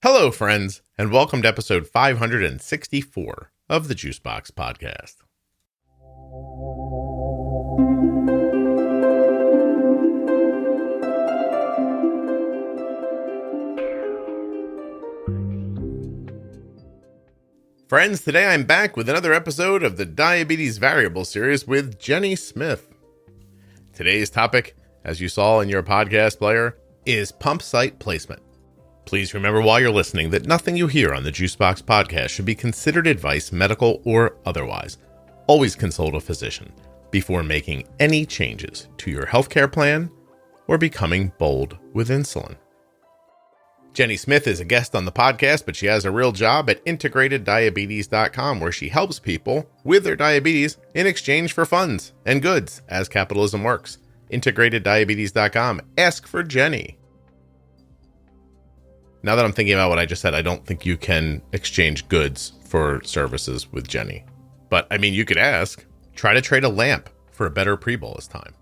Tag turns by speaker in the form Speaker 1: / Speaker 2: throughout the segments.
Speaker 1: Hello, friends, and welcome to episode 564 of the Juicebox Podcast. Friends, today I'm back with another episode of the Diabetes Variable series with Jenny Smith. Today's topic, as you saw in your podcast player, is pump site placement. Please remember while you're listening that nothing you hear on the Juicebox Podcast should be considered advice, medical or otherwise. Always consult a physician before making any changes to your healthcare plan or becoming bold with insulin. Jenny Smith is a guest on the podcast, but she has a real job at IntegratedDiabetes.com, where she helps people with their diabetes in exchange for funds and goods, as capitalism works. IntegratedDiabetes.com. Ask for Jenny. Now that I'm thinking about what I just said, I don't think you can exchange goods for services with Jenny. But, I mean, you could ask. Try to trade a lamp for a better pre-bolus time.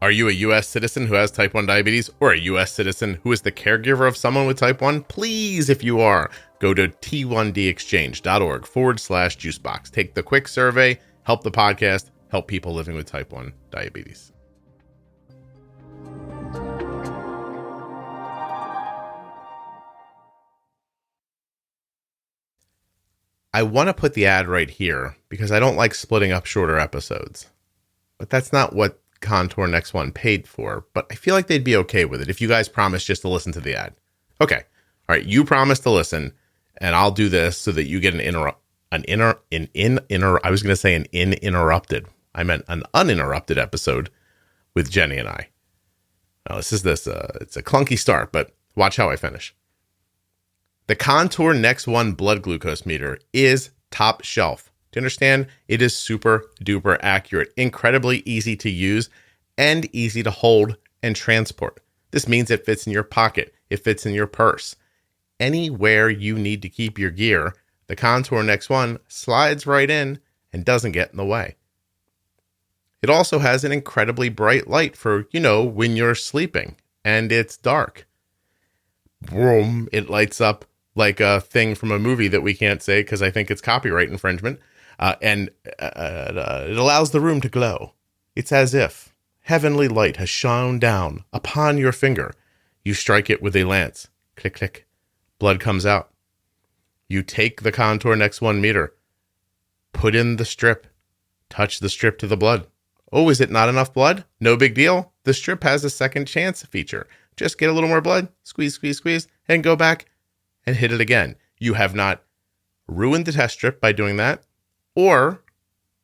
Speaker 1: Are you a U.S. citizen who has type 1 diabetes, or a U.S. citizen who is the caregiver of someone with type 1? Please, if you are, go to t1dexchange.org/juicebox. Take the quick survey, help the podcast, help people living with type 1 diabetes. I want to put the ad right here because I don't like splitting up shorter episodes. But that's not what Contour Next One paid for. But I feel like they'd be okay with it if you guys promise just to listen to the ad. Okay. All right. You promise to listen, and I'll do this so that you get an uninterrupted episode with Jenny and I. Now, it's a clunky start, but watch how I finish. The Contour Next One blood glucose meter is top shelf. Do you understand? It is super duper accurate, incredibly easy to use, and easy to hold and transport. This means it fits in your pocket. It fits in your purse. Anywhere you need to keep your gear, the Contour Next One slides right in and doesn't get in the way. It also has an incredibly bright light for, when you're sleeping and it's dark. Boom, it lights up like a thing from a movie that we can't say because I think it's copyright infringement. And it allows the room to glow. It's as if heavenly light has shone down upon your finger. You strike it with a lance. Click, click. Blood comes out. You take the Contour Next One meter. Put in the strip. Touch the strip to the blood. Oh, is it not enough blood? No big deal. The strip has a second chance feature. Just get a little more blood. Squeeze, squeeze, squeeze. And go back and hit it again. You have not ruined the test strip by doing that, or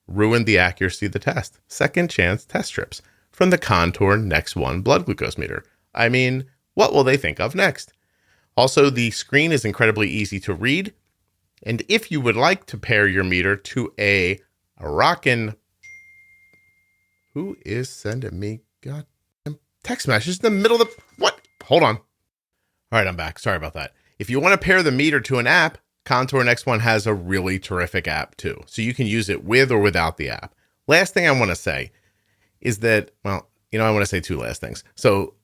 Speaker 1: ruined the accuracy of the test. Second chance test strips from the Contour Next One blood glucose meter. I mean, what will they think of next? Also, the screen is incredibly easy to read. And if you would like to pair your meter to a rockin'... Who is sending me goddamn text messages in the middle of the... What? Hold on. All right, I'm back. Sorry about that. If you want to pair the meter to an app, Contour Next One has a really terrific app too. So you can use it with or without the app. Last thing I want to say is that, I want to say two last things. So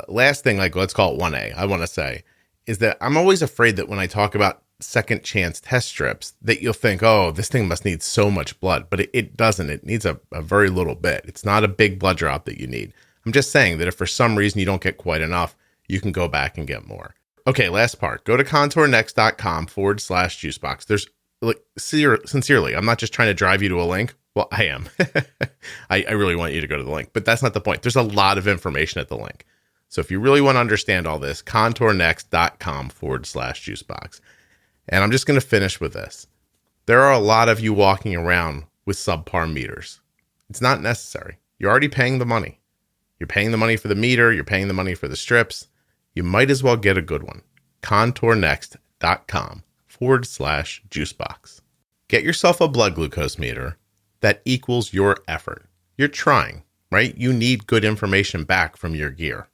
Speaker 1: last thing, let's call it 1A, I want to say is that I'm always afraid that when I talk about second chance test strips, that you'll think, oh, this thing must need so much blood, but it doesn't. It needs a very little bit. It's not a big blood drop that you need. I'm just saying that if for some reason you don't get quite enough, you can go back and get more. Okay, last part. Go to contournext.com/juicebox. There's, sincerely, I'm not just trying to drive you to a link. Well, I am. I really want you to go to the link, but that's not the point. There's a lot of information at the link. So if you really want to understand all this, contournext.com/juicebox. And I'm just going to finish with this. There are a lot of you walking around with subpar meters. It's not necessary. You're already paying the money. You're paying the money for the meter. You're paying the money for the strips. You might as well get a good one. contournext.com/juicebox. Get yourself a blood glucose meter that equals your effort. You're trying, right? You need good information back from your gear.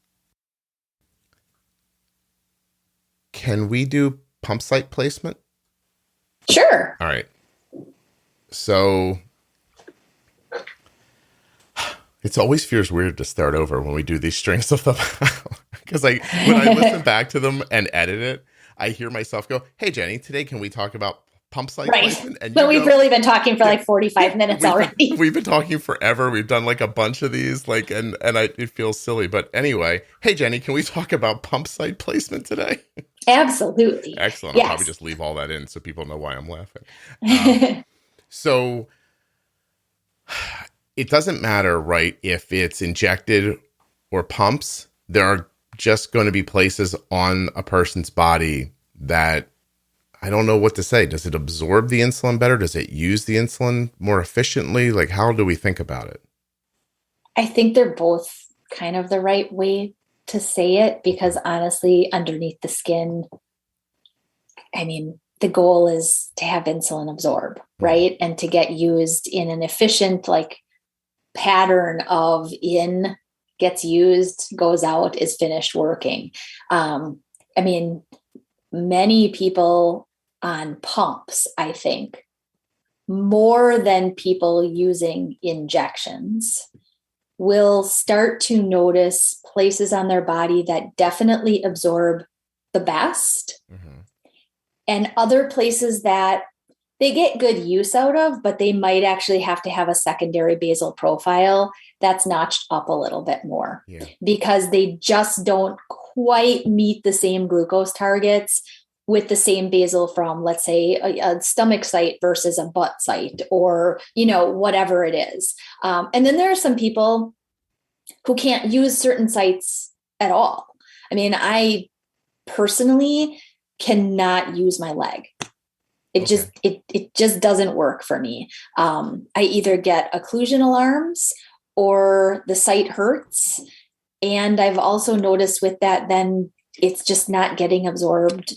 Speaker 1: Can we do pump site placement?
Speaker 2: Sure.
Speaker 1: All right. So it always feels weird to start over when we do these strings of them. Because when I listen back to them and edit it, I hear myself go, "Hey Jenny, today can we talk about pump site placement?" And
Speaker 2: but we've really been talking for like 45 minutes already.
Speaker 1: We've been talking forever. We've done like a bunch of these, it feels silly. But anyway, hey Jenny, can we talk about pump site placement today?
Speaker 2: Absolutely.
Speaker 1: Excellent.
Speaker 2: Yes.
Speaker 1: I'll probably just leave all that in so people know why I'm laughing. So it doesn't matter, right, if it's injected or pumps. There are just going to be places on a person's body that I don't know what to say. Does it absorb the insulin better? Does it use the insulin more efficiently? Like, how do we think about it?
Speaker 2: I think they're both kind of the right way to say it, because honestly, underneath the skin, I mean, the goal is to have insulin absorb, right? And to get used in an efficient, like, pattern of in, gets used, goes out, is finished working. I mean, many people on pumps, I think, more than people using injections, will start to notice places on their body that definitely absorb the best, and other places that they get good use out of, but they might actually have to have a secondary basal profile that's notched up a little bit more, because they just don't quite meet the same glucose targets with the same basal from, let's say, a stomach site versus a butt site, or, whatever it is. And then there are some people who can't use certain sites at all. I mean, I personally cannot use my leg. It just doesn't work for me. I either get occlusion alarms or the site hurts. And I've also noticed with that, then it's just not getting absorbed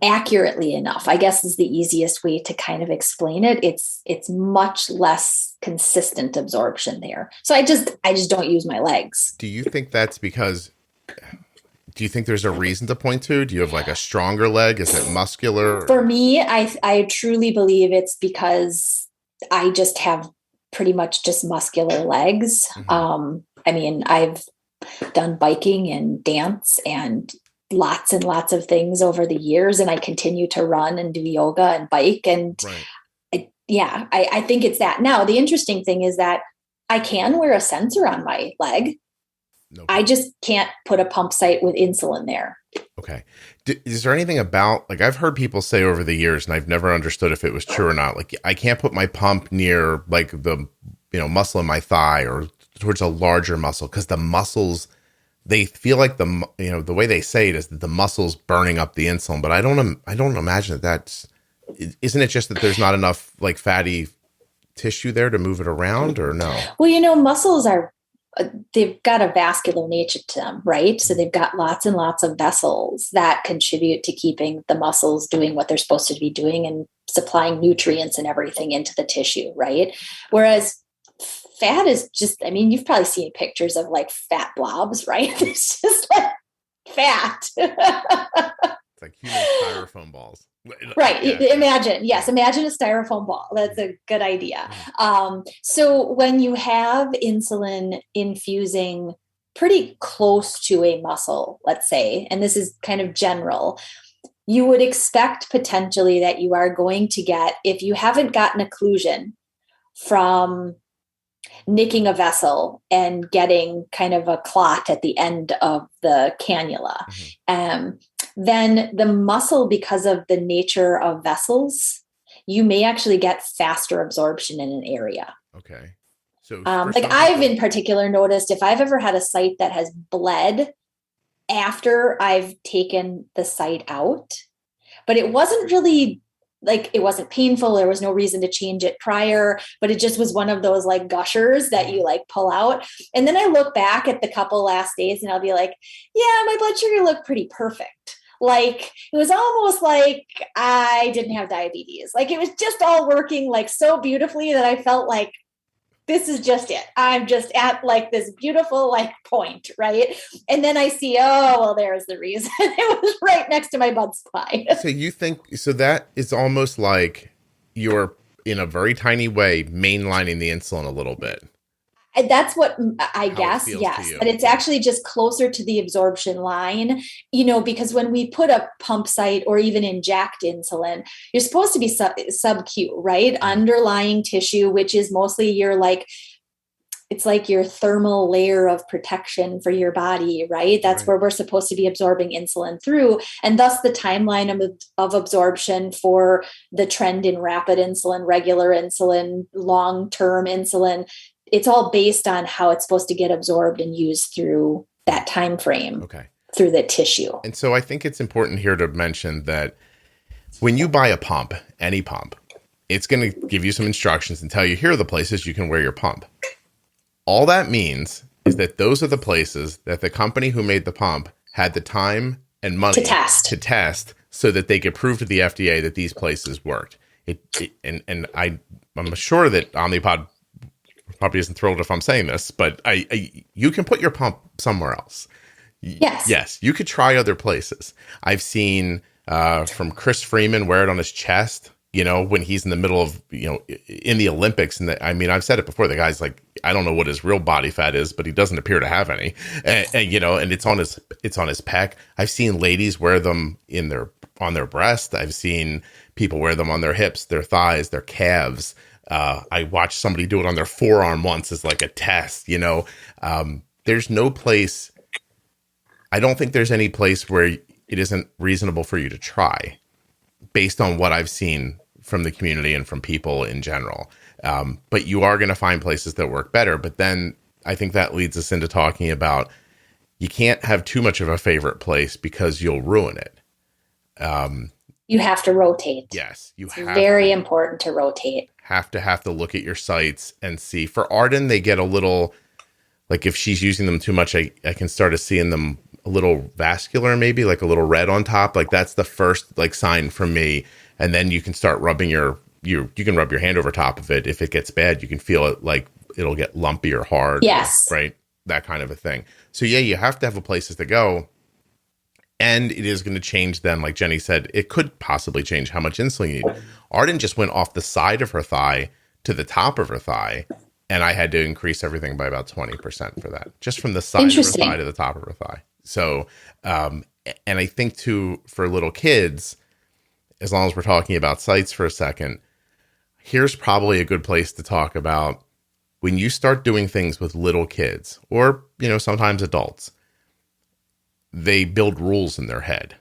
Speaker 2: accurately enough, I guess, is the easiest way to kind of explain it. It's much less consistent absorption there. So I just don't use my legs.
Speaker 1: Do you think that's because, do you think there's a reason to point to? Do you have like a stronger leg? Is it muscular?
Speaker 2: For me, I truly believe it's because I just have pretty much just muscular legs. I mean, I've done biking and dance and lots of things over the years, and I continue to run and do yoga and bike. And I think it's that. Now, the interesting thing is that I can wear a sensor on my leg. I just can't put a pump site with insulin there.
Speaker 1: Okay. Is there anything about, like, I've heard people say over the years, and I've never understood if it was true or not, like, I can't put my pump near like the, muscle in my thigh or towards a larger muscle, because the muscles, they feel like the way they say it is that the muscle's burning up the insulin, but I don't imagine that's, isn't it just that there's not enough like fatty tissue there to move it around, or no?
Speaker 2: Well, muscles they've got a vascular nature to them, right? So they've got lots and lots of vessels that contribute to keeping the muscles doing what they're supposed to be doing and supplying nutrients and everything into the tissue, right? Whereas fat is just, I mean, you've probably seen pictures of like fat blobs, right? It's just like fat.
Speaker 1: It's like human styrofoam balls.
Speaker 2: Right. Imagine a styrofoam ball. That's a good idea. So when you have insulin infusing pretty close to a muscle, let's say, and this is kind of general, you would expect potentially that you are going to get, if you haven't gotten occlusion from nicking a vessel and getting kind of a clot at the end of the cannula, then the muscle, because of the nature of vessels, you may actually get faster absorption in an area.
Speaker 1: Okay. So
Speaker 2: I've in particular noticed, if I've ever had a site that has bled after I've taken the site out, but it wasn't really like, it wasn't painful. There was no reason to change it prior, but it just was one of those like gushers that you like pull out. And then I look back at the couple last days and I'll be like, yeah, my blood sugar looked pretty perfect. Like, it was almost like I didn't have diabetes. Like, it was just all working like so beautifully that I felt like, this is just it. I'm just at like this beautiful like point, right? And then I see, oh, well, there's the reason. It was right next to my butt spine.
Speaker 1: So you think, so that is almost like you're in a very tiny way mainlining the insulin a little bit.
Speaker 2: That's what I
Speaker 1: How it
Speaker 2: guess,
Speaker 1: feels to
Speaker 2: yes.
Speaker 1: you.
Speaker 2: But it's actually just closer to the absorption line, because when we put a pump site or even inject insulin, you're supposed to be sub-Q, right? Underlying tissue, which is mostly it's like your thermal layer of protection for your body, right? That's where we're supposed to be absorbing insulin through. And thus the timeline of absorption for the trend in rapid insulin, regular insulin, long-term insulin, it's all based on how it's supposed to get absorbed and used through that time frame, through the tissue.
Speaker 1: And so I think it's important here to mention that when you buy a pump, any pump, it's going to give you some instructions and tell you, here are the places you can wear your pump. All that means is that those are the places that the company who made the pump had the time and money to test so that they could prove to the FDA that these places worked. I'm sure that Omnipod probably isn't thrilled if I'm saying this, but you can put your pump somewhere else. Yes, you could try other places. I've seen from Chris Freeman wear it on his chest, when he's in the middle of, in the Olympics. And I've said it before, the guy's like, I don't know what his real body fat is, but he doesn't appear to have any. And it's on his pec. I've seen ladies wear them on their breast. I've seen people wear them on their hips, their thighs, their calves. I watched somebody do it on their forearm once as like a test, there's no place. I don't think there's any place where it isn't reasonable for you to try based on what I've seen from the community and from people in general. But you are going to find places that work better. But then I think that leads us into talking about, you can't have too much of a favorite place because you'll ruin it.
Speaker 2: You have to rotate.
Speaker 1: Yes.
Speaker 2: It's very important to rotate.
Speaker 1: Have to look at your sites and see. For Arden, they get a little, like if she's using them too much, I can start seeing them a little vascular, maybe like a little red on top. Like that's the first sign from me. And then you can start rubbing you can rub your hand over top of it. If it gets bad, you can feel it, like it'll get lumpy or hard.
Speaker 2: Yes.
Speaker 1: Right. That kind of a thing. So yeah, you have to have places to go. And it is going to change then, like Jenny said, it could possibly change how much insulin you need. Arden just went off the side of her thigh to the top of her thigh. And I had to increase everything by about 20% for that, just from the side of her thigh to the top of her thigh. So, and I think too, for little kids, as long as we're talking about sites for a second, here's probably a good place to talk about when you start doing things with little kids or, sometimes adults, they build rules in their head.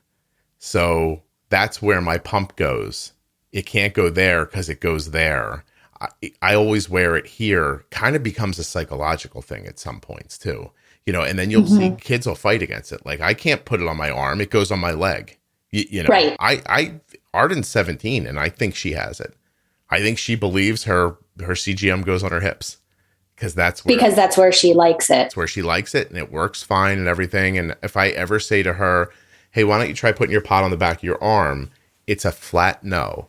Speaker 1: So that's where my pump goes. It can't go there because it goes there. I always wear it here. Kind of becomes a psychological thing at some points too, and then you'll see kids will fight against it. Like I can't put it on my arm. It goes on my leg. Right. Arden's 17 and I think she has it. I think she believes her CGM goes on her hips because that's where she likes it. It's where she likes it and it works fine and everything. And if I ever say to her, hey, why don't you try putting your pod on the back of your arm? It's a flat no.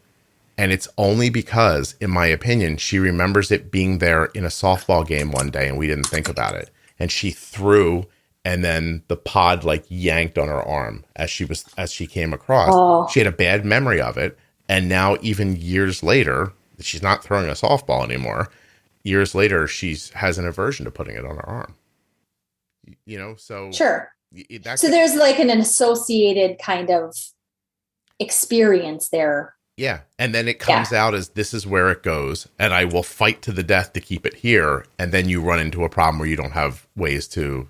Speaker 1: And it's only because, in my opinion, she remembers it being there in a softball game one day and we didn't think about it. And she threw, and then the pod yanked on her arm as she came across. Oh. She had a bad memory of it. And now even years later, she's not throwing a softball anymore. Years later, she has an aversion to putting it on her arm. So. Sure.
Speaker 2: So there's an associated kind of experience there.
Speaker 1: Yeah. And then it comes out as this is where it goes. And I will fight to the death to keep it here. And then you run into a problem where you don't have ways to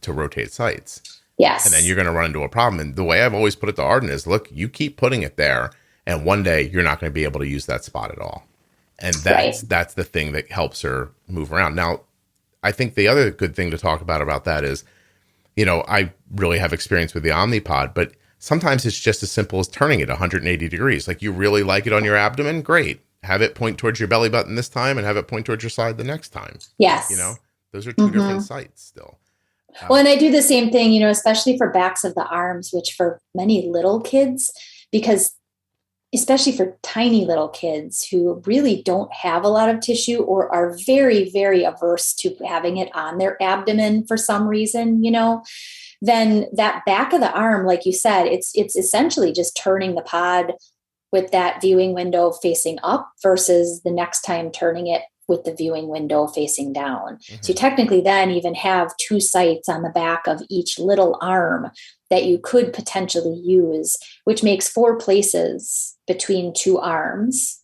Speaker 1: rotate sites.
Speaker 2: Yes.
Speaker 1: And then you're going to run into a problem. And the way I've always put it to Arden is, look, you keep putting it there. And one day you're not going to be able to use that spot at all. And that's the thing that helps her move around. Now, I think the other good thing to talk about that is, I really have experience with the Omnipod, but sometimes it's just as simple as turning it 180 degrees. Like you really like it on your abdomen? Great. Have it point towards your belly button this time and have it point towards your side the next time.
Speaker 2: Yes.
Speaker 1: Those are two different sites still.
Speaker 2: Well, and I do the same thing, especially for backs of the arms, which for many little kids, because especially for tiny little kids who really don't have a lot of tissue or are very, very averse to having it on their abdomen for some reason, then that back of the arm, like you said, it's essentially just turning the pod with that viewing window facing up versus the next time turning it with the viewing window facing down. So you technically then even have 2 sites on the back of each little arm that you could potentially use, which makes 4 places between 2 arms.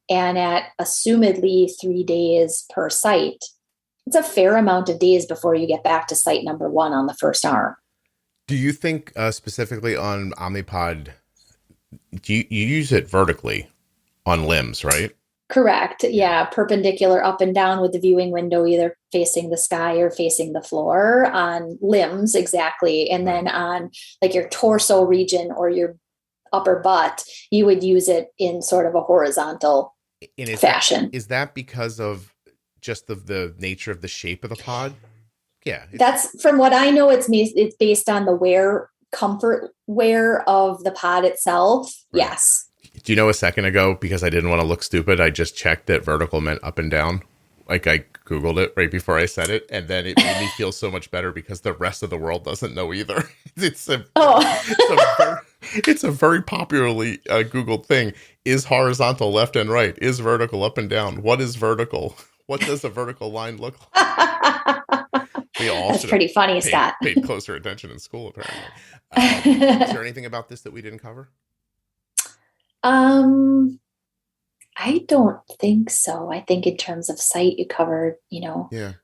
Speaker 2: And at assumedly 3 days per site, it's a fair amount of days before you get back to site number 1 on the first arm.
Speaker 1: Do you think specifically on Omnipod, you use it vertically on limbs, right?
Speaker 2: Correct. Yeah. Perpendicular up and down with the viewing window, either facing the sky or facing the floor on limbs. Exactly. And then on like your torso region or your upper butt, you would use it in sort of a horizontal fashion.
Speaker 1: Is that because of just the nature of the shape of the pod? Yeah.
Speaker 2: That's from what I know, it's based on the comfort wear of the pod itself. Right. Yes.
Speaker 1: Do you know a second ago, because I didn't want to look stupid, I just checked that vertical meant up and down. Like I Googled it right before I said it. And then it made me feel so much better because the rest of the world doesn't know either. It's a very popularly Googled thing. Is horizontal left and right? Is vertical up and down? What is vertical? What does a vertical line look like? We all
Speaker 2: That's pretty funny, Scott.
Speaker 1: Paid closer attention in school, apparently. Is there anything about this that we didn't cover?
Speaker 2: I don't think so. I think in terms of site, you covered,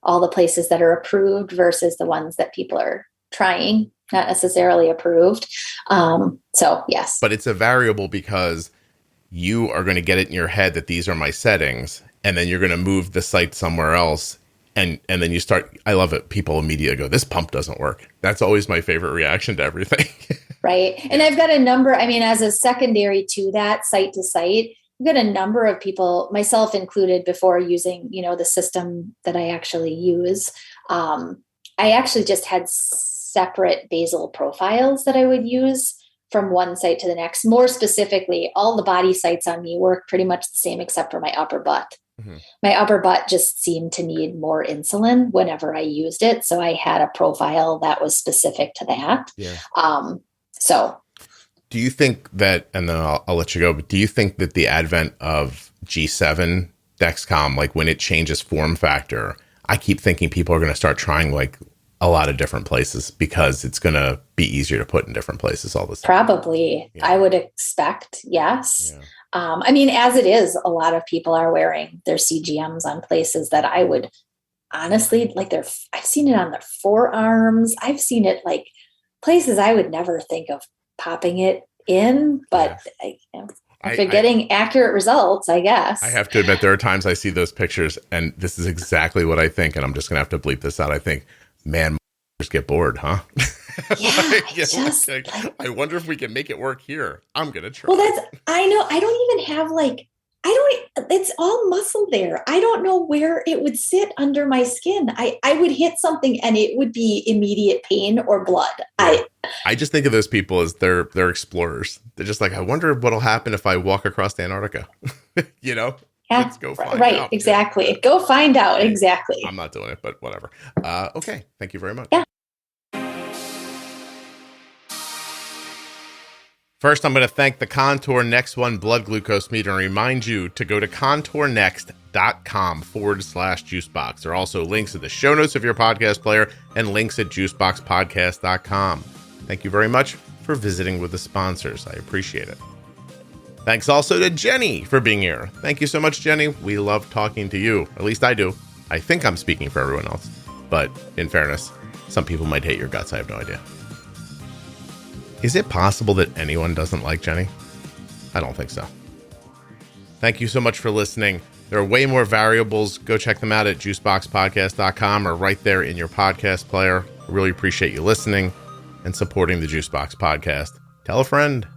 Speaker 2: all the places that are approved versus the ones that people are trying, not necessarily approved. So yes.
Speaker 1: But it's a variable because you are going to get it in your head that these are my settings, and then you're going to move the site somewhere else. And then you start, I love it. People immediately go, this pump doesn't work. That's always my favorite reaction to everything.
Speaker 2: Right. And I've got a number, as a secondary to that site to site, I've got a number of people, myself included, before using, the system that I actually use. I actually just had separate basal profiles that I would use from one site to the next. More specifically, all the body sites on me work pretty much the same except for my upper butt. Mm-hmm. My upper butt just seemed to need more insulin whenever I used it. So I had a profile that was specific to that.
Speaker 1: Yeah.
Speaker 2: So
Speaker 1: do you think that, and then I'll let you go, but do you think that the advent of G7 Dexcom, like when it changes form factor, I keep thinking people are going to start trying like a lot of different places because it's going to be easier to put in different places all the time?
Speaker 2: Probably. Yeah. I would expect. Yes. Yeah. As it is, a lot of people are wearing their CGMs on places that I would honestly like I've seen it on their forearms. I've seen it like places I would never think of popping it in, but if you're getting accurate results, I guess. I
Speaker 1: have to admit, there are times I see those pictures and this is exactly what I think. And I'm just going to have to bleep this out. I think, man, just get bored, huh?
Speaker 2: Yeah,
Speaker 1: I wonder if we can make it work here. I'm going to try.
Speaker 2: Well, I know. I don't even have it's all muscle there. I don't know where it would sit under my skin. I would hit something and it would be immediate pain or blood.
Speaker 1: I just think of those people as they're explorers. They're just like, I wonder what'll happen if I walk across Antarctica,
Speaker 2: Yeah,
Speaker 1: let's go find out.
Speaker 2: Right, exactly. Yeah. Go find out. Exactly.
Speaker 1: I'm not doing it, but whatever. Okay. Thank you very much.
Speaker 2: Yeah.
Speaker 1: First, I'm going to thank the Contour Next One blood glucose meter and remind you to go to contournext.com/juicebox. There are also links in the show notes of your podcast player and links at juiceboxpodcast.com. Thank you very much for visiting with the sponsors. I appreciate it. Thanks also to Jenny for being here. Thank you so much, Jenny. We love talking to you. At least I do. I think I'm speaking for everyone else. But in fairness, some people might hate your guts. I have no idea. Is it possible that anyone doesn't like Jenny? I don't think so. Thank you so much for listening. There are way more variables. Go check them out at juiceboxpodcast.com or right there in your podcast player. I really appreciate you listening and supporting the Juicebox Podcast. Tell a friend.